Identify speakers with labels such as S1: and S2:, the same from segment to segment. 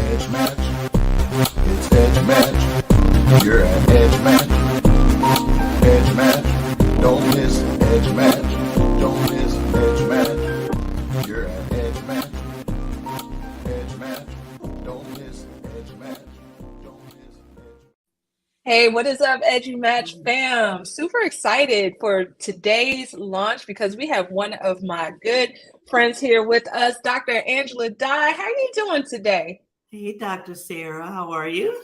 S1: Edge Match. It's Edge Match. You're at Edge Match. Edge Match. Don't miss Edge Match. Don't miss Edge Match. You're at Edge Match. Edge Match. Don't miss Edge Match. Don't miss Edge.
S2: Hey, what is up, EduLaunch fam? Super excited for today's launch because we have one of my good friends here with us, Dr. Angela Dye. How are you doing today?
S3: Hey, Dr. Sarah, how are you?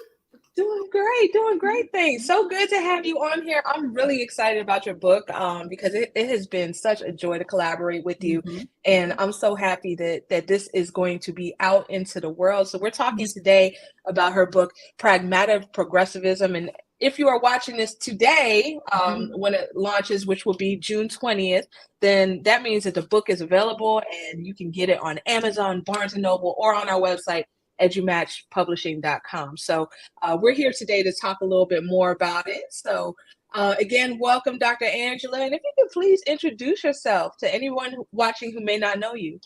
S2: Doing great. Thanks. So good to have you on here. I'm really excited about your book because it has been such a joy to collaborate with you. And I'm so happy that this is going to be out into the world. So we're talking today about her book, Pragmatic Progressivism. And if you are watching this today, when it launches, which will be June 20th, then that means that the book is available and you can get it on Amazon, Barnes & Noble, or on our website, edumatchpublishing.com. So we're here today to talk a little bit more about it. So again, welcome, Dr. Angela. And if you could please introduce yourself to anyone watching who may not know you.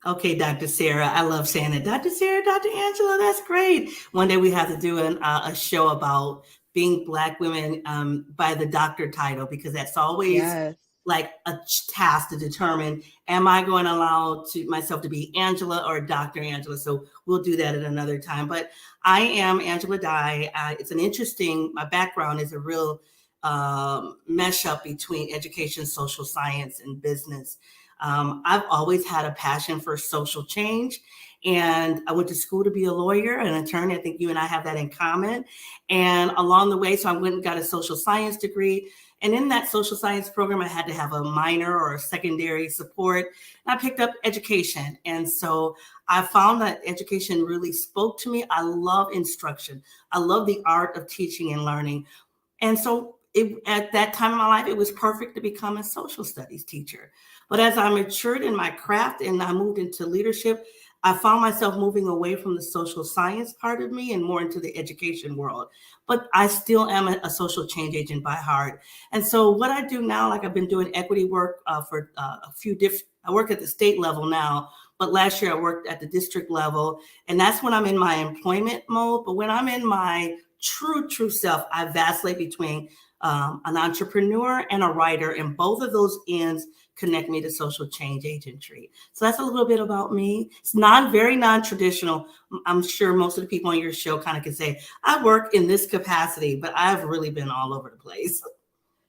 S3: Okay, Dr. Sarah, I love saying it. Dr. Sarah, Dr. Angela, that's great. One day we have to do a show about being Black women by the doctor title, because that's always like a task to determine, am I going to allow myself to be Angela or Dr. Angela? So we'll do that at another time. But I am Angela Dye. It's an interesting, my background is a real mesh up between education, social science, and business. I've always had a passion for social change. And I went to school to be a lawyer, an attorney. I think you and I have that in common. And along the way, so I went and got a social science degree. And in that social science program, I had to have a minor or a secondary support. And I picked up education. And so I found that education really spoke to me. I love instruction. I love the art of teaching and learning. And so at that time in my life, it was perfect to become a social studies teacher. But as I matured in my craft and I moved into leadership, I found myself moving away from the social science part of me and more into the education world. But I still am a social change agent by heart. And so what I do now, like I've been doing equity work for a few different, I work at the state level now, but last year I worked at the district level. And that's when I'm in my employment mode. But when I'm in my true self, I vacillate between an entrepreneur and a writer, and both of those ends connect me to social change agentry. So that's a little bit about me. It's very non-traditional. I'm sure most of the people on your show kind of can say, I work in this capacity, but I've really been all over the place.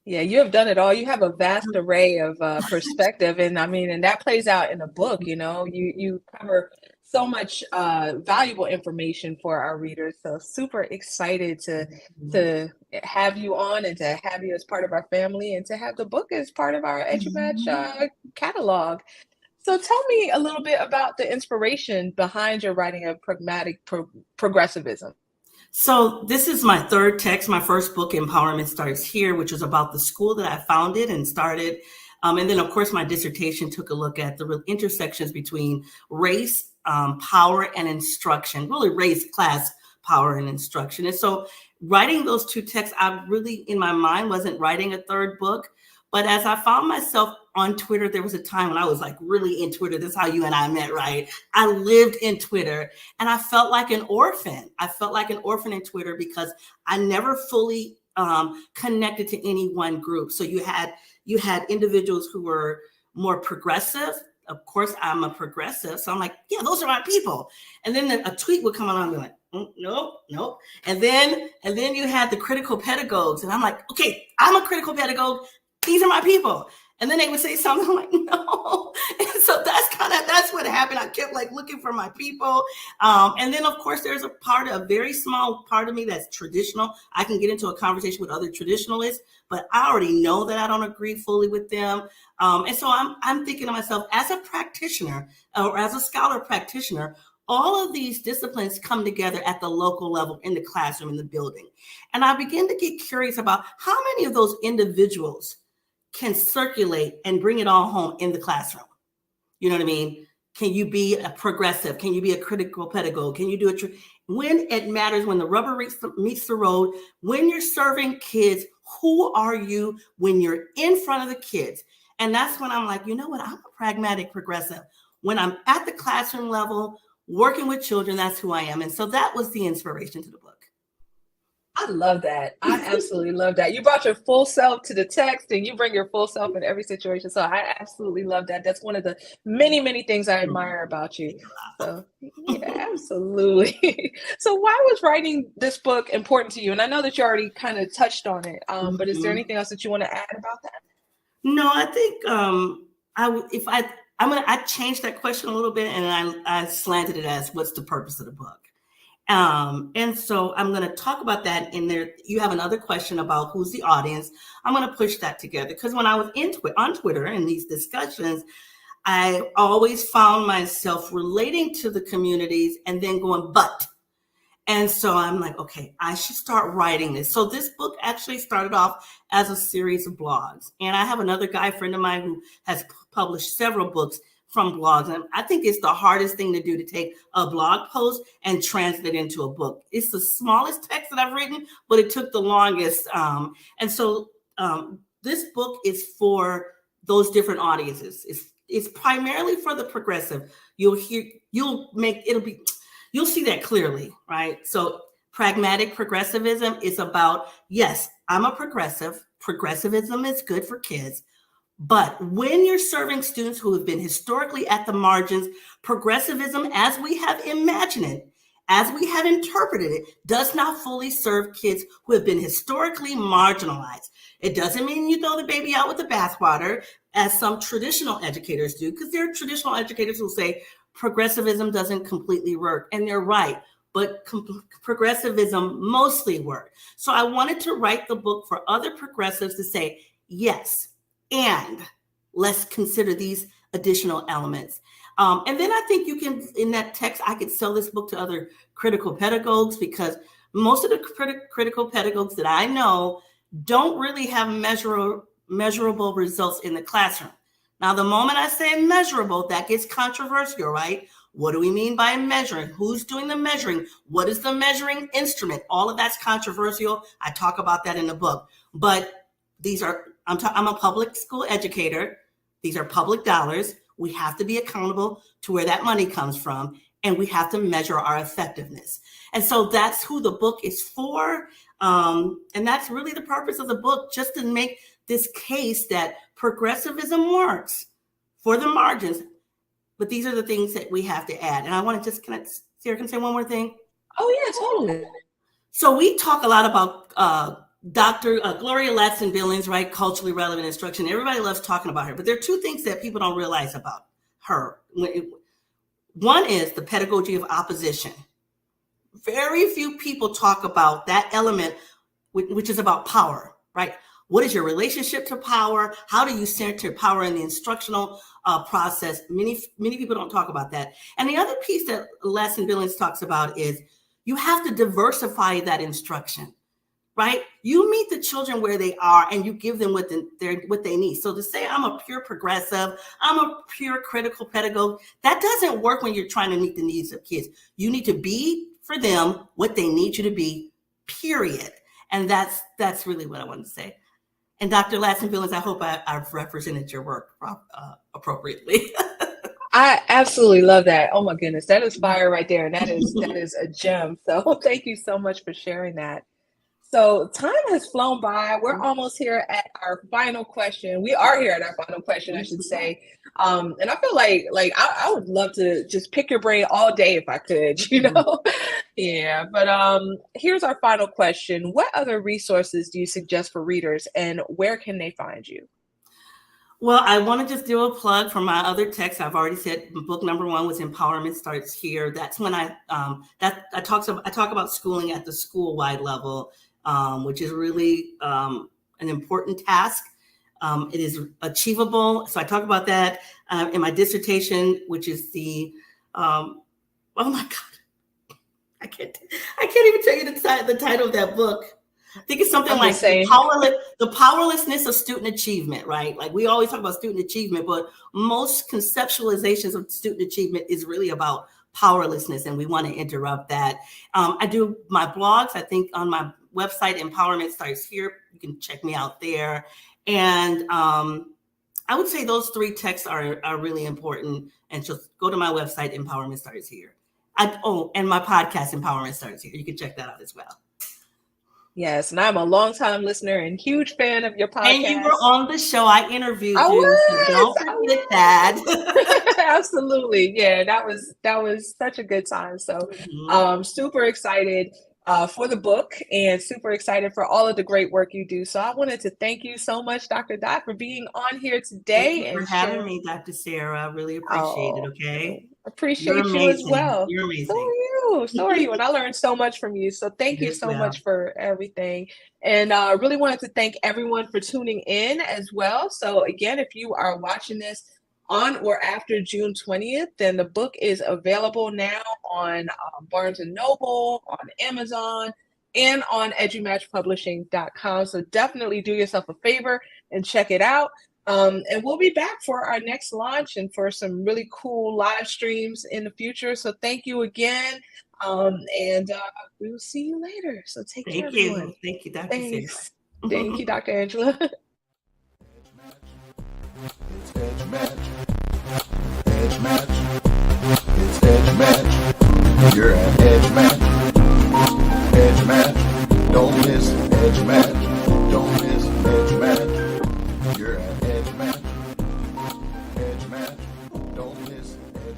S2: Yeah, you have done it all. You have a vast array of perspective. And I mean, and that plays out in the book, you cover so much valuable information for our readers. So super excited to have you on and to have you as part of our family and to have the book as part of our EduMatch catalog. So tell me a little bit about the inspiration behind your writing of Pragmatic Progressivism.
S3: So this is my third text. My first book, Empowerment Starts Here, which was about the school that I founded and started. And then, of course, my dissertation took a look at the intersections between race, power, and instruction, really race, class, power, and instruction. And so writing those two texts, I really, in my mind, wasn't writing a third book. But as I found myself on Twitter, there was a time when I was like really in Twitter. This is how you and I met, right? I lived in Twitter and I felt like an orphan. I felt like an orphan in Twitter because I never fully connected to any one group. So you had individuals who were more progressive. Of course, I'm a progressive. So I'm like, yeah, those are my people. And then a tweet would come along and be like, nope. And then you had the critical pedagogues. And I'm like, okay, I'm a critical pedagogue. These are my people. And then they would say something, I'm like, no. And so that's what happened. I kept like looking for my people. And then of course, there's a very small part of me that's traditional. I can get into a conversation with other traditionalists, but I already know that I don't agree fully with them. And so I'm thinking to myself, as a practitioner or as a scholar practitioner, all of these disciplines come together at the local level in the classroom, in the building. And I begin to get curious about how many of those individuals can circulate and bring it all home in the classroom. You know what I mean? Can you be a progressive? Can you be a critical pedagogue? Can you do when it matters, when the rubber meets the road, when you're serving kids, who are you when you're in front of the kids? And that's when I'm like, you know what? I'm a pragmatic progressive. When I'm at the classroom level, working with children, that's who I am. And so that was the inspiration to the book.
S2: I love that. I absolutely love that. You brought your full self to the text and you bring your full self in every situation. So I absolutely love that. That's one of the many, many things I admire about you. So yeah, absolutely. So why was writing this book important to you? And I know that you already kind of touched on it, but is there anything else that you want to add about that?
S3: No, I think I changed that question a little bit, and I slanted it as, what's the purpose of the book? And so I'm going to talk about that in there. You have another question about who's the audience. I'm going to push that together, because when I was on Twitter in these discussions, I always found myself relating to the communities and then going, but. And so I'm like, okay, I should start writing this. So this book actually started off as a series of blogs. And I have another guy friend of mine who has published several books from blogs. And I think it's the hardest thing to do, to take a blog post and translate it into a book. It's the smallest text that I've written, but it took the longest. And so this book is for those different audiences. It's primarily for the progressive. You'll see that clearly, right? So pragmatic progressivism is about, yes, I'm a progressive. Progressivism is good for kids. But when you're serving students who have been historically at the margins, progressivism, as we have imagined it, as we have interpreted it, does not fully serve kids who have been historically marginalized. It doesn't mean you throw the baby out with the bathwater, as some traditional educators do, because there are traditional educators who say progressivism doesn't completely work, and they're right, but progressivism mostly works. So I wanted to write the book for other progressives to say, yes, and let's consider these additional elements. And then I think you can, in that text, I could sell this book to other critical pedagogues, because most of the critical pedagogues that I know don't really have measurable results in the classroom. Now, the moment I say measurable, that gets controversial, right? What do we mean by measuring? Who's doing the measuring? What is the measuring instrument? All of that's controversial. I talk about that in the book. But I'm a public school educator. These are public dollars. We have to be accountable to where that money comes from, and we have to measure our effectiveness. And so that's who the book is for. And that's really the purpose of the book, just to make this case that progressivism works for the margins. But these are the things that we have to add. And I want to just, Sarah, can I say one more thing?
S2: Oh, yeah, totally.
S3: So we talk a lot about Dr. Gloria Ladson-Billings, right? Culturally relevant instruction. Everybody loves talking about her, but there are two things that people don't realize about her. One is the pedagogy of opposition. Very few people talk about that element, which is about power, right? What is your relationship to power? How do you center power in the instructional process? Many people don't talk about that. And the other piece that Ladson-Billings talks about is you have to diversify that instruction, right? You meet the children where they are and you give them what they need. So to say I'm a pure progressive, I'm a pure critical pedagogue, that doesn't work when you're trying to meet the needs of kids. You need to be for them what they need you to be, period. And that's really what I want to say. And Dr. Ladson-Billings, I hope I've represented your work appropriately.
S2: I absolutely love that. Oh my goodness, that is fire right there. And that is a gem. So thank you so much for sharing that. So time has flown by. We're almost here at our final question. We are here at our final question, I should say. And I feel like I would love to just pick your brain all day if I could, you know? Yeah, but here's our final question. What other resources do you suggest for readers, and where can they find you?
S3: Well, I want to just do a plug for my other text. I've already said book number 1 was Empowerment Starts Here. That's when I talk about schooling at the school-wide level, which is really an important task. It is achievable. So I talk about that in my dissertation, which is oh my God, I can't even tell you the title of that book. I think it's something like the powerlessness of student achievement, right? Like we always talk about student achievement, but most conceptualizations of student achievement is really about powerlessness, and we want to interrupt that. I do my blogs, I think, on my website, Empowerment Starts Here. You can check me out there. And I would say those 3 texts are really important. And just go to my website, Empowerment Starts Here. And my podcast, Empowerment Starts Here. You can check that out as well.
S2: Yes, and I'm a longtime listener and huge fan of your podcast.
S3: And you were on the show. I interviewed
S2: I
S3: you.
S2: was,
S3: So don't forget that.
S2: Absolutely. Yeah, that was such a good time. So super excited for the book and super excited for all of the great work you do. So I wanted to thank you so much, Dr. Dot, for being on here today.
S3: Thank you for having me, Dr. Sarah. I really appreciate it, okay?
S2: Appreciate you as well.
S3: You're amazing.
S2: So are you. And I learned so much from you. So thank you so much for everything. And I really wanted to thank everyone for tuning in as well. So again, if you are watching this on or after June 20th, then the book is available now on Barnes & Noble, on Amazon, and on edumatchpublishing.com. So definitely do yourself a favor and check it out. And we'll be back for our next launch and for some really cool live streams in the future. So thank you again. And we will see you later. So take care, everyone.
S3: Thank you, Dr.
S2: Thanks.
S3: Sarah.
S2: Thank you, Dr. Angela.
S1: It's Edge Match. Edge Match. It's Edge Match. You're at Edge Match. Edge Match. Don't miss Edge Match. Don't miss